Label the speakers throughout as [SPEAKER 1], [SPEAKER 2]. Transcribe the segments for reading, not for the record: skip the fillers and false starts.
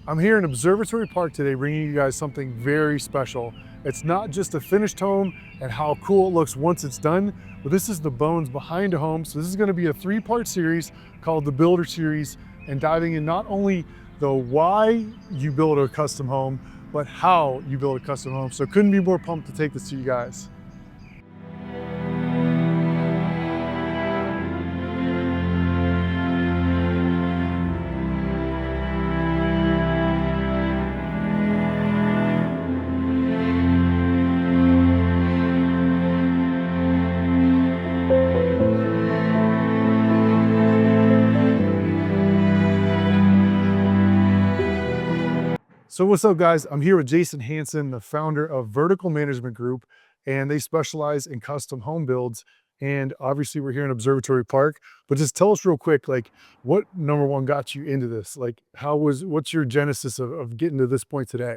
[SPEAKER 1] I'm here in Observatory Park today bringing you guys something very special. It's not just a finished home and how cool it looks once it's done, but this is the bones behind a home. So this is going to be a three-part series called the Builder Series, and diving in not only the why you build a custom home, but how you build a custom home. So couldn't be more pumped to take this to you guys. So what's up, guys? I'm here with Jason Hansen, the founder of Vertical Management Group, and they specialize in custom home builds. And obviously we're here in Observatory Park, but just tell us real quick, like what number one got you into this? Like what's your genesis of getting to this point today?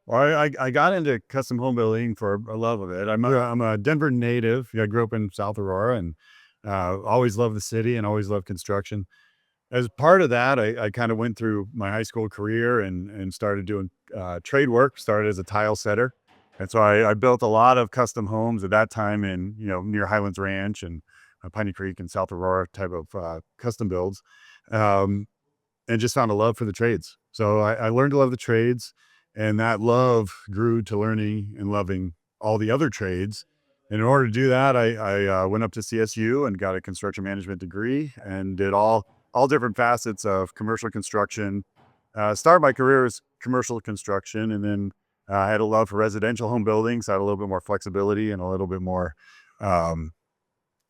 [SPEAKER 2] Well, I got into custom home building for a love of it. I'm a Denver native. Yeah, I grew up in South Aurora and always loved the city and always loved construction. As part of that, I kind of went through my high school career and started doing trade work. Started as a tile setter, and so I built a lot of custom homes at that time in near Highlands Ranch and Piney Creek and South Aurora type of custom builds, um, and just found a love for the trades. So I learned to love the trades, and that love grew to learning and loving all the other trades. And in order to do that, I went up to CSU and got a construction management degree and did all different facets of commercial construction. Started my career as commercial construction, and then I had a love for residential home building, so I had a little bit more flexibility and a little bit more um,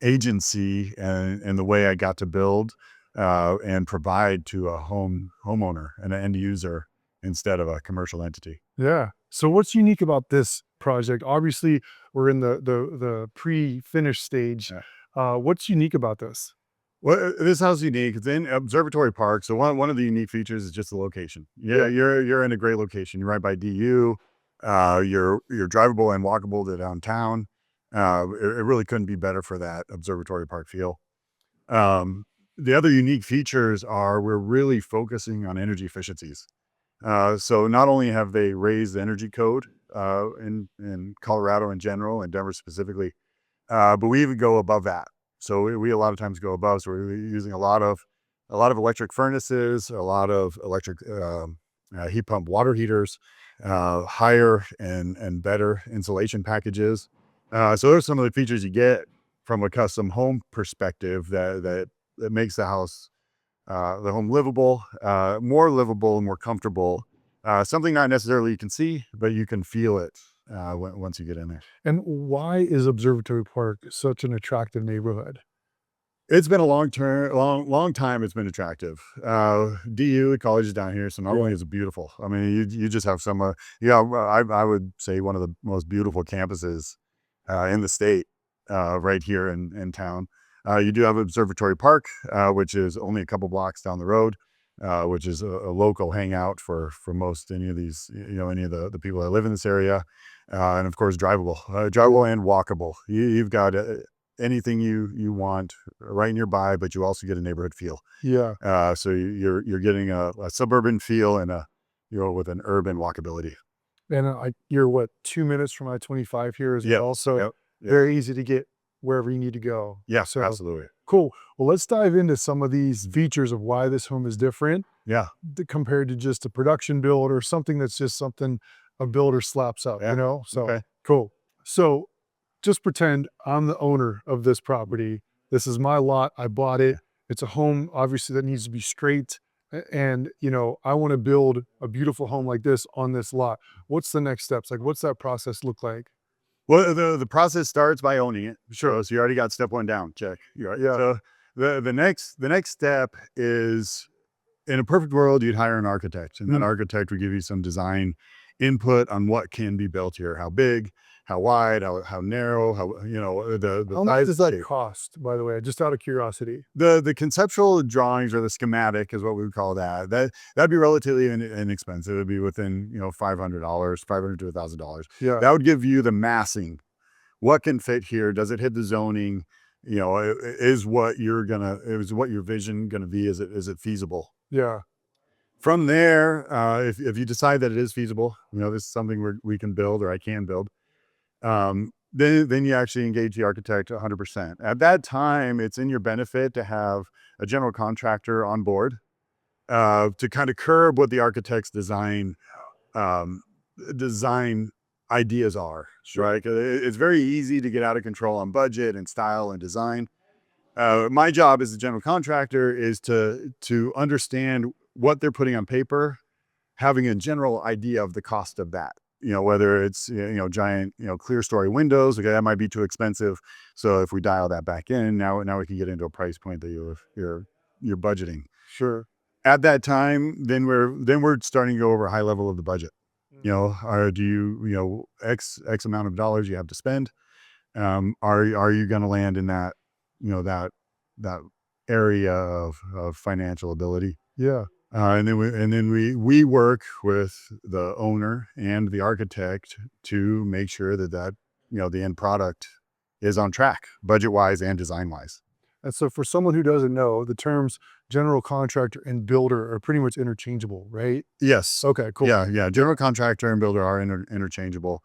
[SPEAKER 2] agency and the way I got to build and provide to a homeowner and an end user instead of a commercial entity.
[SPEAKER 1] Yeah. So what's unique about this project? Obviously, we're in the pre-finish stage.
[SPEAKER 2] Yeah.
[SPEAKER 1] What's unique about this?
[SPEAKER 2] Well, this house is unique. It's in Observatory Park. So one of the unique features is just the location. Yeah,
[SPEAKER 1] Yeah.
[SPEAKER 2] you're in a great location. You're right by DU. You're drivable and walkable to downtown. It really couldn't be better for that Observatory Park feel. Um, the other unique features are we're really focusing on energy efficiencies. So not only have they raised the energy code in Colorado in general and Denver specifically, but we even go above that. So we a lot of times go above. So we're using a lot of electric furnaces, a lot of electric heat pump water heaters, higher and better insulation packages. So those are some of the features you get from a custom home perspective that makes the home livable, more livable and more comfortable. Something not necessarily you can see, but you can feel it once you get in there.
[SPEAKER 1] And why is Observatory Park such an attractive neighborhood?
[SPEAKER 2] It's been a long time. It's been attractive. DU college is down here, so not
[SPEAKER 1] Yeah.
[SPEAKER 2] only is it beautiful. I mean, you just have some. I would say one of the most beautiful campuses in the state, right here in town. You do have Observatory Park, which is only a couple blocks down the road, which is a local hangout for most any of these, any of the people that live in this area, and of course drivable and walkable. You've got anything you want right nearby, but you also get a neighborhood feel.
[SPEAKER 1] Yeah.
[SPEAKER 2] So you're getting a suburban feel and with an urban walkability.
[SPEAKER 1] And you're what, 2 minutes from I-25 here as
[SPEAKER 2] Yep.
[SPEAKER 1] well. So
[SPEAKER 2] Yep. Yep.
[SPEAKER 1] very easy to get wherever you need to go.
[SPEAKER 2] Yeah.
[SPEAKER 1] So
[SPEAKER 2] Absolutely.
[SPEAKER 1] cool. Well, let's dive into some of these features of why this home is different
[SPEAKER 2] Yeah.
[SPEAKER 1] compared to just a production build or something that's just something a builder slaps up,
[SPEAKER 2] Yeah.
[SPEAKER 1] So
[SPEAKER 2] Okay.
[SPEAKER 1] cool. So just pretend I'm the owner of this property. This is my lot. I bought it. It's a home, obviously, that needs to be straight. And, I want to build a beautiful home like this on this lot. What's the next steps? Like, what's that process look like?
[SPEAKER 2] Well, the process starts by owning it.
[SPEAKER 1] Sure.
[SPEAKER 2] So you already got step one down. Check. You're right.
[SPEAKER 1] Yeah.
[SPEAKER 2] So the next step is, in a perfect world, you'd hire an architect, and that
[SPEAKER 1] Mm.
[SPEAKER 2] architect would give you some design input on what can be built here, how big, how wide, how narrow, how the
[SPEAKER 1] How much
[SPEAKER 2] size,
[SPEAKER 1] does that
[SPEAKER 2] shape.
[SPEAKER 1] cost, by the way? Just out of curiosity.
[SPEAKER 2] The conceptual drawings or the schematic is what we would call that. That'd be relatively inexpensive. It would be within $500, $500 to $1,000.
[SPEAKER 1] Yeah.
[SPEAKER 2] That would give you the massing. What can fit here? Does it hit the zoning? Is what your vision gonna be? Is it feasible?
[SPEAKER 1] Yeah.
[SPEAKER 2] From there, if you decide that it is feasible, this is something we can build or I can build, then you actually engage the architect 100%. At that time, it's in your benefit to have a general contractor on board to kind of curb what the architect's um, design ideas are.
[SPEAKER 1] Sure.
[SPEAKER 2] Right? 'Cause it's very easy to get out of control on budget and style and design. My job as a general contractor is to understand what they're putting on paper, having a general idea of the cost of that. Whether it's giant clear story windows, okay, that might be too expensive. So if we dial that back in, now we can get into a price point that you're budgeting.
[SPEAKER 1] Sure.
[SPEAKER 2] At that time, then we're starting to go over a high level of the budget. Do X amount of dollars you have to spend? Are you going to land in that that area of financial ability?
[SPEAKER 1] Yeah.
[SPEAKER 2] And then we work with the owner and the architect to make sure that the end product is on track, budget wise and design wise.
[SPEAKER 1] And so for someone who doesn't know, the terms general contractor and builder are pretty much interchangeable, right?
[SPEAKER 2] Yes.
[SPEAKER 1] Okay, cool.
[SPEAKER 2] Yeah. General contractor and builder are interchangeable.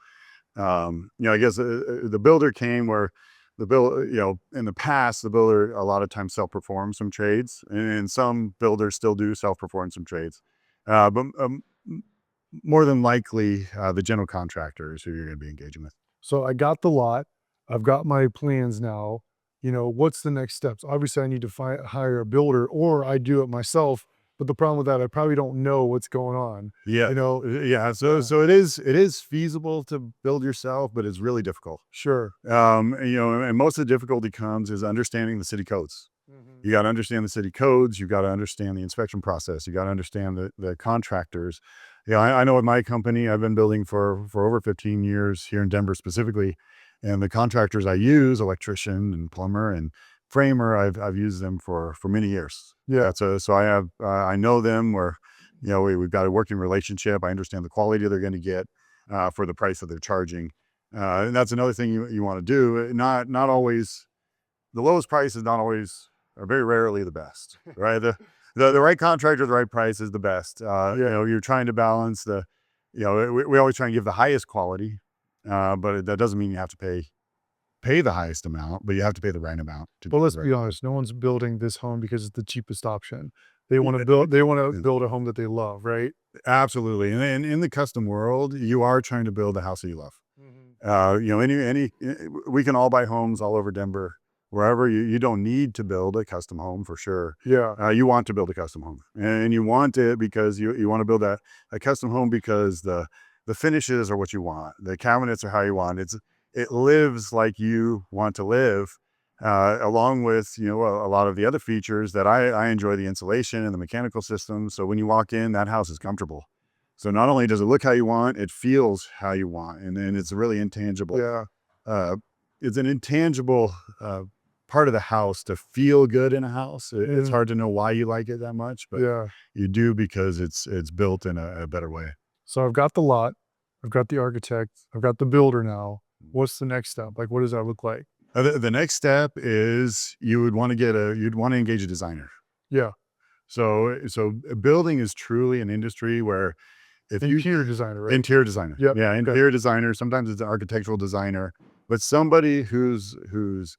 [SPEAKER 2] I guess the builder came where in the past, the builder a lot of times self-performed some trades, and some builders still do self-perform some trades. But more than likely, the general contractor is who you're going to be engaging with.
[SPEAKER 1] So I got the lot. I've got my plans now. What's the next steps? Obviously, I need to hire a builder, or I do it myself. But the problem with that, I probably don't know what's going on.
[SPEAKER 2] Yeah, yeah. So it is feasible to build yourself, but it's really difficult.
[SPEAKER 1] Sure.
[SPEAKER 2] And most of the difficulty comes is understanding the city codes. You got to understand the city codes. You got to understand the inspection process. You got to understand the contractors. I know at my company, I've been building for over 15 years here in Denver specifically. And the contractors I use, electrician and plumber and framer, I've used them for many years.
[SPEAKER 1] Yeah.
[SPEAKER 2] So I know them where, we've got a working relationship. I understand the quality they're going to get for the price that they're charging. And that's another thing you want to do. Not always, the lowest price is not always, or very rarely the best, right? The right contractor, the right price is the best. You're trying to balance we always try and give the highest quality, but that doesn't mean you have to pay the highest amount, but you have to pay the right amount.
[SPEAKER 1] But let's be honest, no one's building this home because it's the cheapest option. They want to build a home that they love, right?
[SPEAKER 2] Absolutely. And in the custom world, you are trying to build a house that you love. We can all buy homes all over Denver, wherever. You don't need to build a custom home for sure.
[SPEAKER 1] Yeah.
[SPEAKER 2] You want to build a custom home, and you want it because you want to build a custom home because the finishes are what you want. The cabinets are how you want. It lives like you want to live, along with, a lot of the other features that I enjoy, the insulation and the mechanical system. So when you walk in, that house is comfortable. So not only does it look how you want, it feels how you want. And then it's really intangible.
[SPEAKER 1] Yeah.
[SPEAKER 2] It's an intangible part of the house to feel good in a house. It's hard to know why you like it that much, but
[SPEAKER 1] Yeah.
[SPEAKER 2] you do because it's built in a better way.
[SPEAKER 1] So I've got the lot, I've got the architect, I've got the builder now. What's the next step? Like, what does that look like?
[SPEAKER 2] The next step is you'd want to engage a designer.
[SPEAKER 1] Yeah.
[SPEAKER 2] So building is truly an industry where
[SPEAKER 1] Interior designer, right?
[SPEAKER 2] Interior designer.
[SPEAKER 1] Yep.
[SPEAKER 2] Yeah,
[SPEAKER 1] Okay.
[SPEAKER 2] interior designer. Sometimes it's an architectural designer, but somebody who's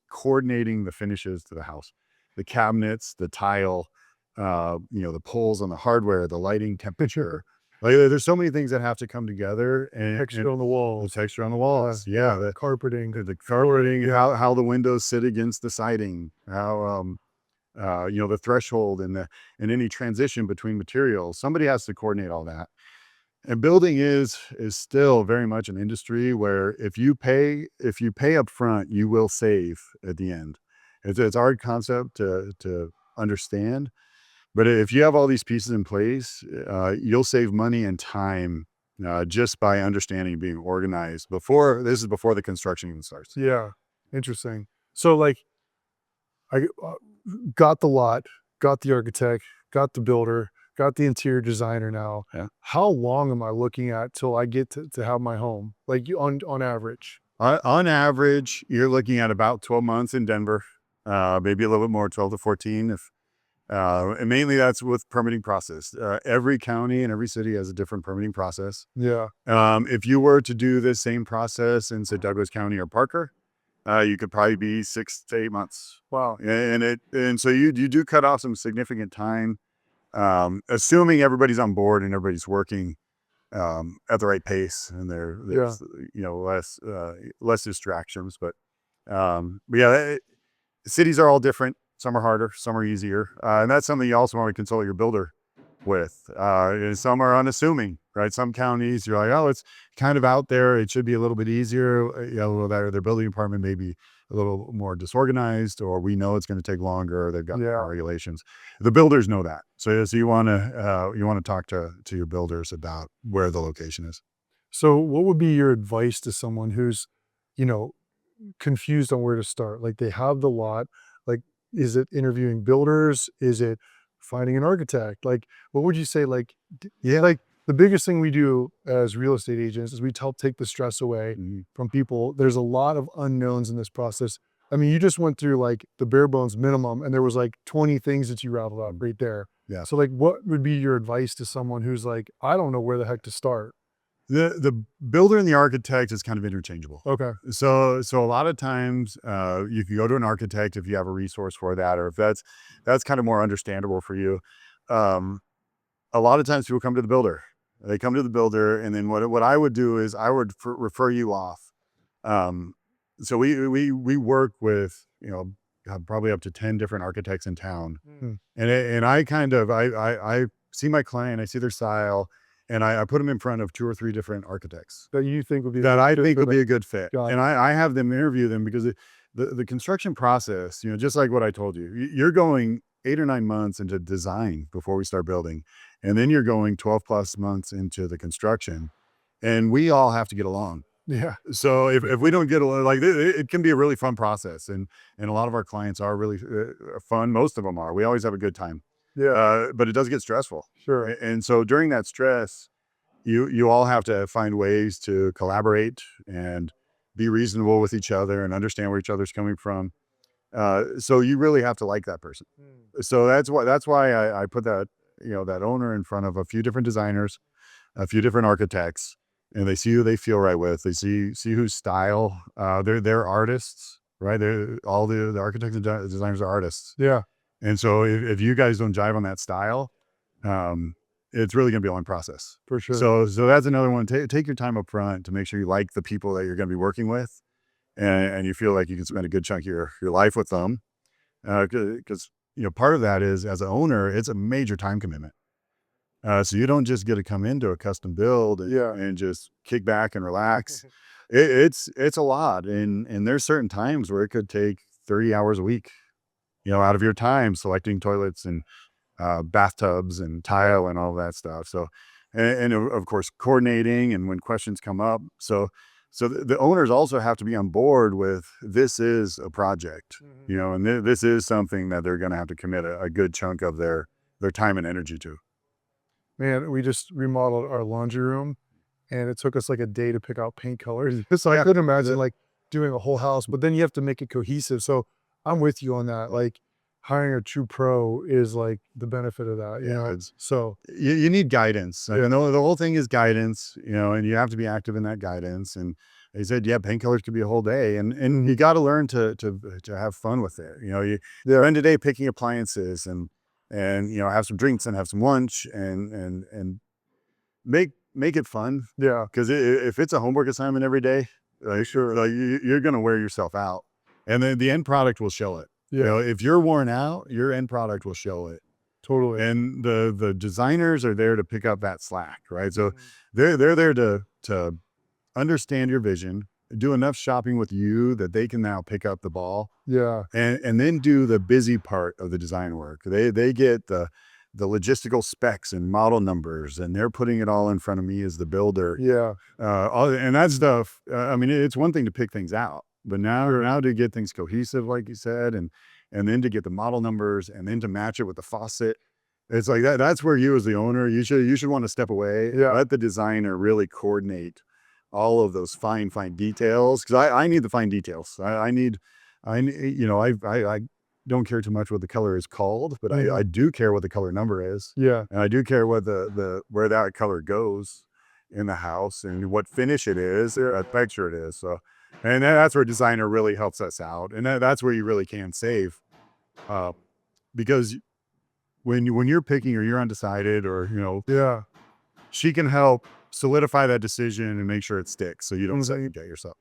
[SPEAKER 2] coordinating the finishes to the house, the cabinets, the tile, the pulls on the hardware, the lighting, temperature. Like, there's so many things that have to come together, and
[SPEAKER 1] Texture on the walls.
[SPEAKER 2] the texture on the walls. Yeah, the
[SPEAKER 1] Carpeting.
[SPEAKER 2] carpeting, how the windows sit against the siding, how the threshold and any transition between materials. Somebody has to coordinate all that. And building is still very much an industry where if you pay up front, you will save at the end. It's a hard concept to understand, but if you have all these pieces in place, you'll save money and time just by understanding and being organized before the construction even starts.
[SPEAKER 1] Yeah. Interesting. So like, I got the lot, got the architect, got the builder, got the interior designer now.
[SPEAKER 2] Yeah.
[SPEAKER 1] How long am I looking at till I get to have my home? Like on average?
[SPEAKER 2] On average, you're looking at about 12 months in Denver, maybe a little bit more, 12 to 14. And mainly that's with permitting process. Every county and every city has a different permitting process.
[SPEAKER 1] Yeah.
[SPEAKER 2] If you were to do the same process in, say, Douglas County or Parker, you could probably be 6 to 8 months.
[SPEAKER 1] Wow.
[SPEAKER 2] And so you do cut off some significant time, assuming everybody's on board and everybody's working at the right pace, and there's less distractions. But yeah, cities are all different. Some are harder, some are easier, and that's something you also want to consult your builder with. And some are unassuming, right? Some counties you're like, oh, it's kind of out there, it should be a little bit easier. Their building department may be a little more disorganized, or we know it's going to take longer, or they've got regulations. The builders know that, so you want to talk to your builders about where the location is.
[SPEAKER 1] So what would be your advice to someone who's, you know, confused on where to start? Like, they have the lot, like, is it interviewing builders? Is it finding an architect? Like, what would you say? Like, like the biggest thing we do as real estate agents is we help take the stress away from people. There's a lot of unknowns in this process. I mean, you just went through like the bare bones minimum, and there was like 20 things that you rattled up right there.
[SPEAKER 2] Yeah.
[SPEAKER 1] So like, what would be your advice to someone who's like, I don't know where the heck to start?
[SPEAKER 2] The builder and the architect is kind of interchangeable.
[SPEAKER 1] Okay.
[SPEAKER 2] So a lot of times, you can go to an architect if you have a resource for that, or if that's kind of more understandable for you. A lot of times people come to the builder. They come to the builder, and then what I would do is I would refer you off. So we work with, probably up to 10 different architects in town, and I see my client, I see their style, and I put them in front of 2 or 3 different architects
[SPEAKER 1] That you think would be
[SPEAKER 2] that I think would be a good fit.
[SPEAKER 1] Got it.
[SPEAKER 2] And I have them interview them, because the construction process, just like what I told you, you're going 8 or 9 months into design before we start building. And then you're going 12 plus months into the construction, and we all have to get along.
[SPEAKER 1] Yeah.
[SPEAKER 2] So if we don't get along, like, it can be a really fun process. And a lot of our clients are really fun. Most of them are. We always have a good time.
[SPEAKER 1] Yeah.
[SPEAKER 2] But it does get stressful.
[SPEAKER 1] Sure.
[SPEAKER 2] And so during that stress, you all have to find ways to collaborate and be reasonable with each other and understand where each other's coming from. So you really have to like that person. So that's why I put that owner in front of a few different designers, a few different architects, and they see who they feel right with. They see whose style. They're artists, right? All the architects and designers are artists.
[SPEAKER 1] Yeah.
[SPEAKER 2] And so if you guys don't jive on that style, it's really going to be a long process.
[SPEAKER 1] For sure.
[SPEAKER 2] So that's another one. Take your time up front to make sure you like the people that you're going to be working with, and you feel like you can spend a good chunk of your life with them. Because part of that is, as an owner, it's a major time commitment. So you don't just get to come into a custom build and just kick back and relax. It's a lot, and there's certain times where it could take 30 hours a week, out of your time, selecting toilets and bathtubs and tile and all that stuff. So, and of course, coordinating and when questions come up. So the owners also have to be on board with, this is a project, and this is something that they're going to have to commit a good chunk of their time and energy to.
[SPEAKER 1] Man, we just remodeled our laundry room, and it took us like a day to pick out paint colors. So I couldn't imagine like doing a whole house, but then you have to make it cohesive. So I'm with you on that. Like, hiring a true pro is like the benefit of that, so
[SPEAKER 2] you need guidance. The whole thing is guidance, and you have to be active in that guidance. And they said, paint colors could be a whole day, and you got to learn to have fun with it. You spend a day picking appliances and have some drinks and have some lunch and make it fun.
[SPEAKER 1] Yeah.
[SPEAKER 2] Because if it's a homework assignment every day, you're going to wear yourself out, and then the end product will show it.
[SPEAKER 1] Yeah.
[SPEAKER 2] If you're worn out, your end product will show it.
[SPEAKER 1] Totally.
[SPEAKER 2] And the designers are there to pick up that slack, right? So they're there to understand your vision, do enough shopping with you that they can now pick up the ball.
[SPEAKER 1] Yeah.
[SPEAKER 2] And then do the busy part of the design work. They get the logistical specs and model numbers, and they're putting it all in front of me as the builder.
[SPEAKER 1] Yeah.
[SPEAKER 2] And that stuff, it's one thing to pick things out, but now to get things cohesive, like you said, and then to get the model numbers, and then to match it with the faucet. It's like that. That's where you, as the owner, you should want to step away.
[SPEAKER 1] Yeah.
[SPEAKER 2] Let the designer really coordinate all of those fine details, because I need the fine details. I don't care too much what the color is called, but
[SPEAKER 1] Mhm.
[SPEAKER 2] I do care what the color number is.
[SPEAKER 1] Yeah.
[SPEAKER 2] And I do care what where that color goes in the house and what finish it is, or what texture it is. So, and that's where designer really helps us out. And that's where you really can save. Uh, because when you're picking or you're undecided or,
[SPEAKER 1] Yeah.
[SPEAKER 2] she can help solidify that decision and make sure it sticks so you don't
[SPEAKER 1] Mhm.
[SPEAKER 2] second guess yourself.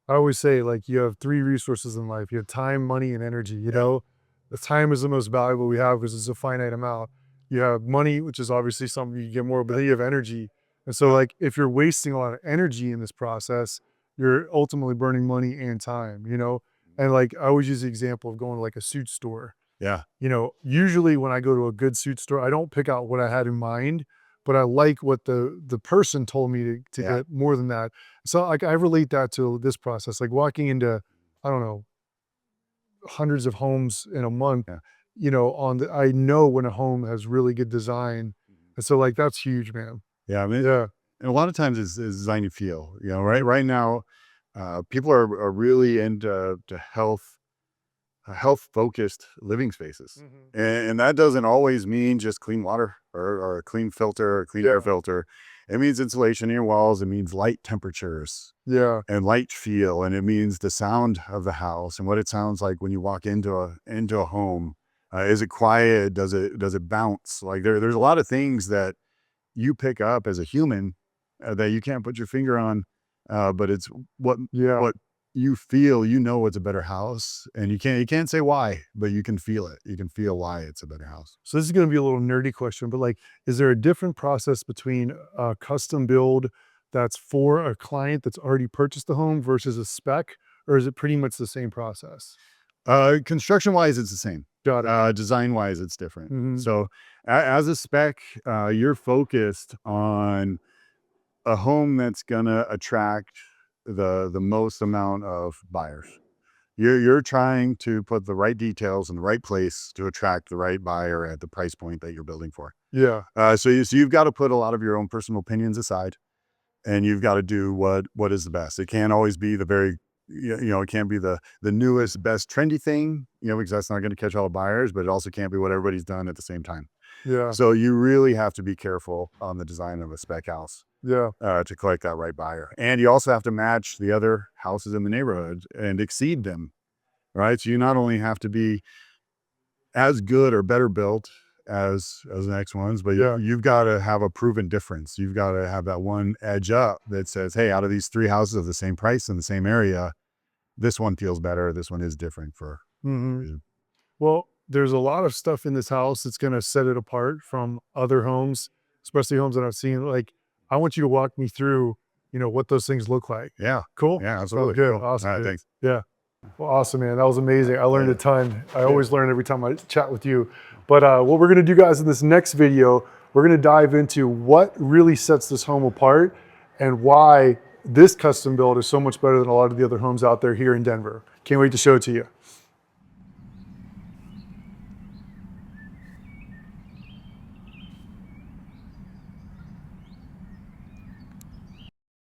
[SPEAKER 1] I always say, like, you have three resources in life. You have time, money, and energy.
[SPEAKER 2] Yeah.
[SPEAKER 1] The time is the most valuable we have because it's a finite amount. You have money, which is obviously something you get more, but then you have energy. And so, like, if you're wasting a lot of energy in this process, you're ultimately burning money and time. And like, I always use the example of going to like a suit store.
[SPEAKER 2] Yeah.
[SPEAKER 1] Usually when I go to a good suit store, I don't pick out what I had in mind, but I like what the person told me to
[SPEAKER 2] Yeah.
[SPEAKER 1] get more than that. So like I relate that to this process, like walking into, I don't know, hundreds of homes in a month,
[SPEAKER 2] Yeah.
[SPEAKER 1] I know when a home has really good design. And so like that's huge, man.
[SPEAKER 2] Yeah. I mean,
[SPEAKER 1] Yeah.
[SPEAKER 2] and a lot of times it's design you feel, right now, people are really into to health focused living spaces.
[SPEAKER 1] Mhm.
[SPEAKER 2] And that doesn't always mean just clean water or a clean filter or clean air
[SPEAKER 1] Yeah.
[SPEAKER 2] filter. It means insulation in your walls. It means light temperatures
[SPEAKER 1] Yeah.
[SPEAKER 2] and light feel. And it means the sound of the house and what it sounds like when you walk into a home. Is it quiet? Does it bounce? Like there's a lot of things that you pick up as a human that you can't put your finger on, but it's what
[SPEAKER 1] Yeah.
[SPEAKER 2] what you feel. It's a better house, and you can't say why, but you can feel it. You can feel why it's a better house.
[SPEAKER 1] So this is going to be a little nerdy question, but like, is there a different process between a custom build that's for a client that's already purchased the home versus a spec, or is it pretty much the same process?
[SPEAKER 2] Construction wise, it's the same.
[SPEAKER 1] Got it.
[SPEAKER 2] Design wise, it's different.
[SPEAKER 1] Hmm.
[SPEAKER 2] So as a spec, you're focused on a home that's gonna attract the most amount of buyers. You're trying to put the right details in the right place to attract the right buyer at the price point that you're building for.
[SPEAKER 1] Yeah.
[SPEAKER 2] So you've got to put a lot of your own personal opinions aside, and you've got to do what is the best. It can't always be the very, it can't be the newest, best trendy thing, because that's not going to catch all the buyers. But it also can't be what everybody's done at the same time.
[SPEAKER 1] Yeah.
[SPEAKER 2] So you really have to be careful on the design of a spec house
[SPEAKER 1] Yeah.
[SPEAKER 2] to collect that right buyer, and you also have to match the other houses in the neighborhood and exceed them. Right. So you not only have to be as good or better built as the next ones, but
[SPEAKER 1] Yeah.
[SPEAKER 2] you've got to have a proven difference. You've got to have that one edge up that says, hey, out of these three houses of the same price in the same area, this one feels better. This one is different for
[SPEAKER 1] Hmm.
[SPEAKER 2] reason.
[SPEAKER 1] Well, there's a lot of stuff in this house that's going to set it apart from other homes, especially homes that I've seen. Like, I want you to walk me through, what those things look like.
[SPEAKER 2] Yeah.
[SPEAKER 1] Cool.
[SPEAKER 2] Yeah,
[SPEAKER 1] Sounds
[SPEAKER 2] absolutely.
[SPEAKER 1] good.
[SPEAKER 2] Cool. All
[SPEAKER 1] Awesome,
[SPEAKER 2] right.
[SPEAKER 1] dude.
[SPEAKER 2] Thanks.
[SPEAKER 1] Yeah. Well, awesome, man. That was amazing. I learned a ton. I
[SPEAKER 2] Yeah.
[SPEAKER 1] always learn every time I chat with you. But what we're going to do, guys, in this next video, we're going to dive into what really sets this home apart and why this custom build is so much better than a lot of the other homes out there here in Denver. Can't wait to show it to you.